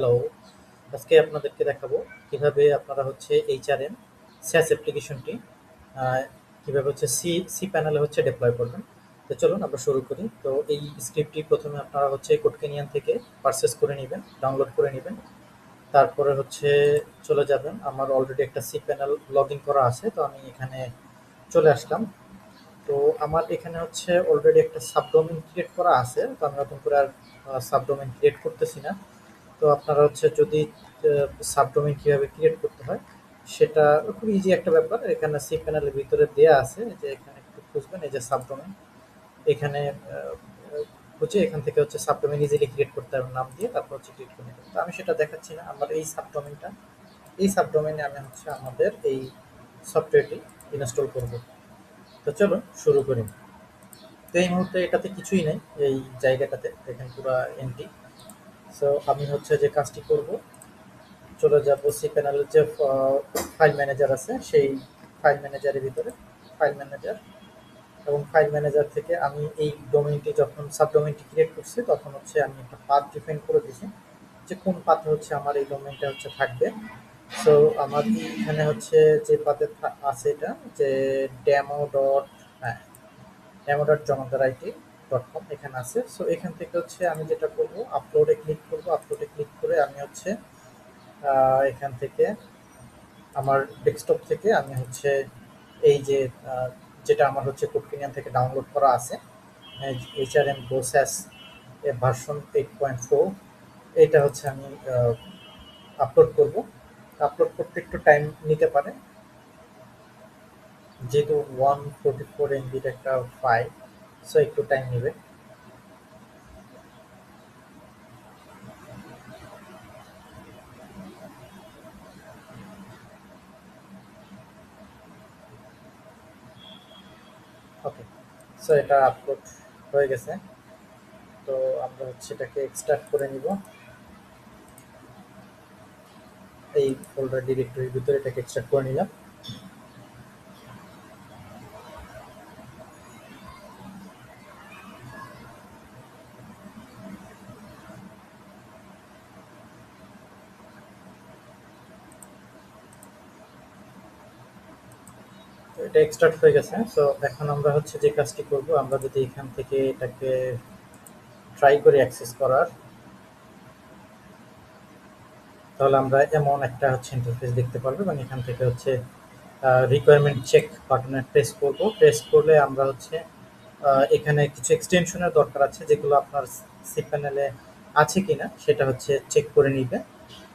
Hello, আজকে আপনাদেরকে দেখাবো কিভাবে আপনারা হচ্ছে এইচআরএম SaaS অ্যাপ্লিকেশনটি আহ, কিভাবে হচ্ছে সি প্যানেলে হচ্ছে ডিপ্লয় করবেন। তো চলুন আমরা শুরু করি। তো এই স্ক্রিপ্টটি প্রথমে আপনারা হচ্ছে কোডকেনিয়ান থেকে পারচেস করে নেবেন, ডাউনলোড করে নেবেন। তারপরে হচ্ছে চলে যাবেন, আমার অলরেডি একটা সি প্যানেল লগ ইন করা আছে, তো আমি এখানে চলে আসলাম। তো আমার এখানে হচ্ছে অলরেডি একটা সাবডোমেইন ক্রিয়েট করা আছে, তো আমি নতুন করে আর সাবডোমেইন ক্রিয়েট করতেছি না। তো আপনারা হচ্ছে যদি সাবডোমেইন কিভাবে ক্রিয়েট করতে হয় সেটা খুব ইজি একটা ব্যাপার। এখানে সি প্যানেলের ভিতরে দেয়া আছে, যে এখানে একটু খুঁজবেন, এই যে সাবডোমেইন, এখানে খুঁজে এখান থেকে হচ্ছে সাবডোমেইন ইজিলি ক্রিয়েট করতে হবে নাম দিয়ে, তারপর হচ্ছে ক্রিয়েট করে নেবেন। তো আমি সেটা দেখাচ্ছি না, আমার এই সাবডোমেইনে আমি হচ্ছে আমাদের এই সফটওয়্যারটি ইনস্টল করব। তো চলো শুরু করি। তো এই মুহূর্তে এটাতে কিছুই নেই, এই জায়গাটাতে দেখেন পুরো এমটি। সো আমি হচ্ছে যে কাজটি করব, চলে যাব সি প্যানেলের যে ফাইল ম্যানেজার আছে সেই ফাইল ম্যানেজারের ভিতরে, ফাইল ম্যানেজার, এবং ফাইল ম্যানেজার থেকে আমি এই ডোমেইনটি যখন সাবডোমেইনটি ক্রিয়েট করছি তখন হচ্ছে আমি একটা পাথ ডিফাইন করে দিয়েছি, যে কোন পাথে হচ্ছে আমার এই ডোমেইনটা হচ্ছে থাকবে। সো আমার এখানে হচ্ছে যে পাথে আছে এটা, যে ডেমো ডট, হ্যাঁ, demo.jamadarIT.com এখানে আছে। সো এখান থেকে হচ্ছে আমি যেটা করব, আপলোডে ক্লিক করব। আপলোডে ক্লিক করে আমি হচ্ছে এখান থেকে আমার ডেস্কটপ থেকে আমি হচ্ছে এই যে আহ, যেটা আমার হচ্ছে কোডকিনিয়ান থেকে ডাউনলোড করা আছে, এইচআরএম গো স্যাস এর ভার্সন 8.4, এটা হচ্ছে আমি আপলোড করব। আপলোড করতে একটু টাইম নিতে পারে, যেহেতু 144 MB একটা ফাইল, সো একটু টাইম নেবে। ওকে, সো এটা আপলোড হয়ে গেছে। তো আমরা হচ্ছে এটাকে এক্সট্রাক্ট করে নিব, এই ফোল্ডার ডিরেক্টরির ভিতরে এটাকে এক্সট্রাক্ট করে নিলাম। তো এটা এক্সট্রাক্ট হয়ে গেছে। সো এখন আমরা হচ্ছে যে কাজটি করব, আমরা যদি এখান থেকে এটাকে ট্রাই করি অ্যাক্সেস করার, তাহলে আমরা এমন একটা হচ্ছে ইন্টারফেস দেখতে পারবো, এবং এখান থেকে হচ্ছে রিকোয়ারমেন্ট চেক বাটনে প্রেস করব। প্রেস করলে আমরা হচ্ছে এখানে কিছু এক্সটেনশনের দরকার আছে, যেগুলো আপনার সি প্যানেলে আছে কিনা সেটা হচ্ছে চেক করে নিবে।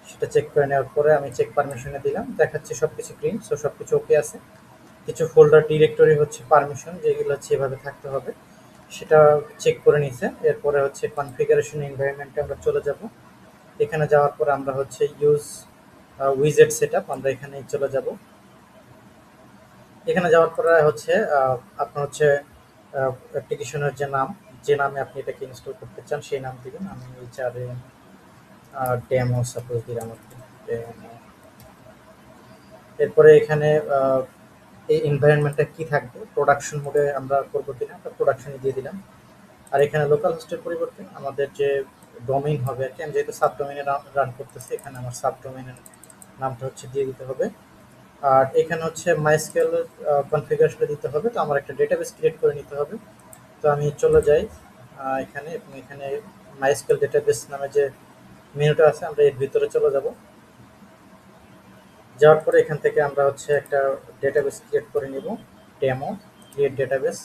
সেটা চেক করে নেওয়ার পরে আমি চেক পারমিশনে দিলাম, দেখাচ্ছে সবকিছু ক্লিন, সো সবকিছু ওকে আছে। কিছু ফোল্ডার ডিরেক্টরি হচ্ছে পারমিশন, যেগুলো হচ্ছে এভাবে থাকতে হবে, সেটা চেক করে নিছে। এরপরে হচ্ছে কনফিগারেশন এনভায়রনমেন্টে আমরা চলে যাব। এখানে যাওয়ার পরে আমরা হচ্ছে ইউজ উইজেট সেটআপ, আমরা এখানে চলে যাব। এখানে যাওয়ার পরে হচ্ছে আপনার হচ্ছে অ্যাপ্লিকেশনের যে নাম, যে নামে আপনি এটাকে ইনস্টল করতে চান সেই নাম দিবেন। আমি এইচআরএম ডেমো সাপোজ দিলাম আর কি, demo। এরপরে এখানে এই এনভায়রনমেন্টটা কি থাকবে, প্রোডাকশন মোডে আমরা করবো কিনা, প্রোডাকশনে দিয়ে দিলাম। আর এখানে লোকাল হোস্টের পরিবর্তে আমাদের যে ডোমেইন হবে আর কি, আমি যেহেতু সাবডোমেইনে রান করতেছি, এখানে আমার সাবডোমেইনের নামটা হচ্ছে দিয়ে দিতে হবে। আর এখানে হচ্ছে মাইস্কেল কনফিগারেশনটা দিতে হবে, তো আমার একটা ডেটাবেস ক্রিয়েট করে নিতে হবে। তো আমি চলে যাই এখানে, এবং এখানে মাইস্কেল ডেটাবেস নামে যে মেনুটা আছে আমরা এর ভিতরে চলে যাব। যাওয়ার পরে এখান থেকে আমরা হচ্ছে একটা ডেটাবেস ক্রিয়েট করে নিব, ডেমো ক্রিয়েট ডেটাবেস।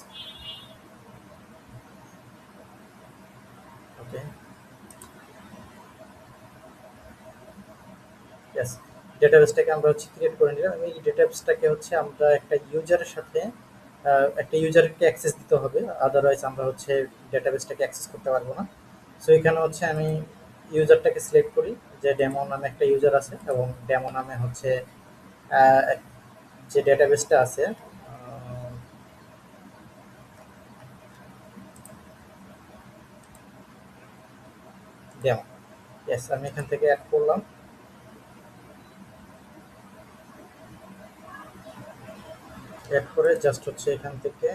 ওকে, ইয়েস, ডেটাবেসটাকে আমরা হচ্ছে ক্রিয়েট করে নিলাম। এবং এই ডেটাবেসটাকে হচ্ছে আমরা একটা ইউজারের সাথে একটা ইউজারকে অ্যাক্সেস দিতে হবে, আদারওয়াইজ আমরা হচ্ছে ডেটাবেসটাকে অ্যাক্সেস করতে পারবো না। সো এখানে হচ্ছে আমি ইউজারটাকে সিলেক্ট করি, যে ডেমো নামে একটা ইউজার আছে, এবং ডেমো নামে হচ্ছে আহ, যে ডেটাবেসটা আছে ডেমো, ইয়েস, আমি এখান থেকে অ্যাড করলাম। অ্যাড করে জাস্ট হচ্ছে এখান থেকে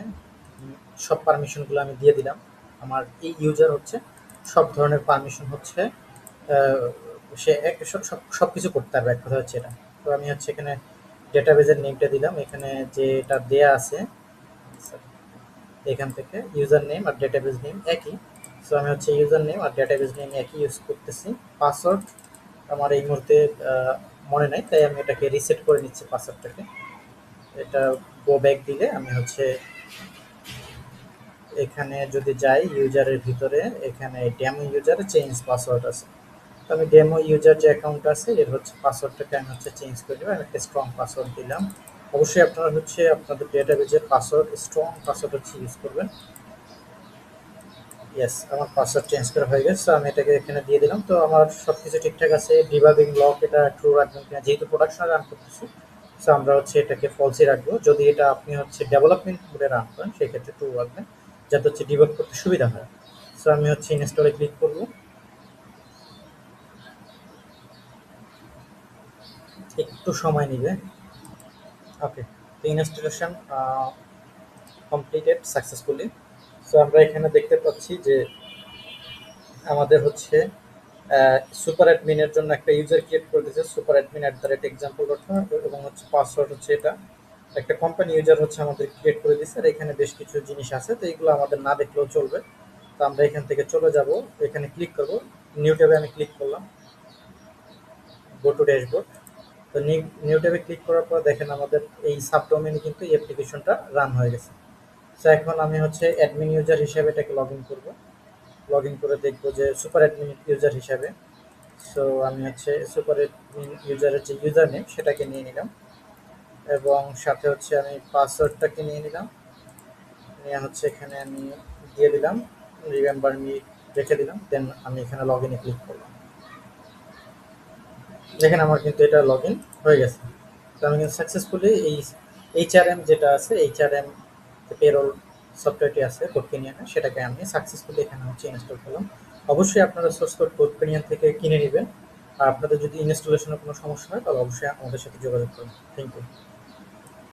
সব পারমিশনগুলো আমি দিয়ে দিলাম। আমার এই ইউজার হচ্ছে সব ধরনের পারমিশন হচ্ছে সে সবকিছু করতে পারবে, এক কথা হচ্ছে এটা। তো আমি হচ্ছে এখানে ডেটাবেজের নেমটা দিলাম, এখানে যেটা দেয়া আছে এখান থেকে ইউজার নেম আর ডেটাবেজ নেম একই। সো আমি হচ্ছে ইউজার নেম আর ডেটাবেজ নেম একই ইউজ করতেছি। পাসওয়ার্ড আমার এই মুহূর্তে মনে নাই, তাই আমি এটাকে রিসেট করে নিচ্ছি পাসওয়ার্ডটাকে। এটা গো ব্যাক দিলে আমি হচ্ছে এখানে যদি যাই ইউজারের ভিতরে, এখানে ডেমো ইউজারে চেঞ্জ পাসওয়ার্ড আছে। তো আমি ডেমো ইউজার যে অ্যাকাউন্ট আছে এর হচ্ছে পাসওয়ার্ডটাকে আমি হচ্ছে চেঞ্জ করে দেবো। আমি একটা স্ট্রং পাসওয়ার্ড দিলাম। অবশ্যই আপনারা হচ্ছে আপনাদের ডেটাবেজের পাসওয়ার্ড স্ট্রং পাসওয়ার্ড হচ্ছে ইউজ করবেন। ইয়েস, আমার পাসওয়ার্ড চেঞ্জ করা হয়ে গেছে। আমি এটাকে এখানে দিয়ে দিলাম। তো আমার সবকিছু ঠিকঠাক আছে। ডিবাগিং লক এটা ট্রু রাখবেন কিনা, যেহেতু প্রোডাকশন রান করতেছি, সো আমরা হচ্ছে এটাকে ফলসই রাখবো। যদি এটা আপনি হচ্ছে ডেভেলপমেন্ট মোডে রান করেন সেক্ষেত্রে ট্রু রাখবেন, যাতে হচ্ছে ডিবাগ করতে সুবিধা হয়। সো আমি হচ্ছে ইনস্টলে ক্লিক করব। একটু সময় নিবে। ওকে, তো ইনস্টলেশন কমপ্লিটেড সাকসেসফুলি। সো আমরা এখানে দেখতে পাচ্ছি যে আমাদের হচ্ছে সুপার অ্যাডমিনের জন্য একটা ইউজার ক্রিয়েট করে দিয়েছে, সুপার অ্যাডমিন @example.com, এবং হচ্ছে পাসওয়ার্ড হচ্ছে এটা একটা কোম্পানি ইউজার হচ্ছে আমাদের ক্রিয়েট করে দিয়েছে। আর এখানে বেশ কিছু জিনিস আছে, তো এইগুলো আমাদের না দেখলেও চলবে। তো আমরা এখান থেকে চলে যাব, এখানে ক্লিক করব, নিউ ট্যাবে আমি ক্লিক করলাম, গো টু ড্যাশবোর্ড। তো নিউ ট্যাবে ক্লিক করার পর দেখেন আমাদের এই সাবডোমেনে কিন্তু এই অ্যাপ্লিকেশনটা রান হয়ে গেছে। সো এখন আমি হচ্ছে অ্যাডমিন ইউজার হিসেবে এটাকে লগ ইন করবো। লগ ইন করে দেখবো যে সুপার অ্যাডমিন ইউজার হিসাবে। সো আমি হচ্ছে সুপার অ্যাডমিন ইউজারের যে ইউজার নেম সেটাকে নিয়ে নিলাম, এবং সাথে হচ্ছে আমি পাসওয়ার্ডটাকে নিয়ে নিলাম। নিয়ে হচ্ছে এখানে আমি দিয়ে দিলাম, রিমেম্বার মি রেখে দিলাম। দেন আমি এখানে লগ ইনে ক্লিক করলাম। দেখেন আমার কিন্তু এটা লগ ইন হয়ে গেছে। তো আমি কিন্তু সাকসেসফুলি এই HRM যেটা আছে, HRM পেরোল সফটওয়্যারটি আছে কোডকেনিয়ানে, সেটাকে আমি সাকসেসফুলি এখানে হচ্ছে ইনস্টল করলাম। অবশ্যই আপনারা সোর্স কোড কোডকেনিয়ান থেকে কিনে নেবেন। আর আপনাদের যদি ইনস্টলেশনের কোনো সমস্যা হয় তাহলে অবশ্যই আমাদের সাথে যোগাযোগ করুন। Thank you.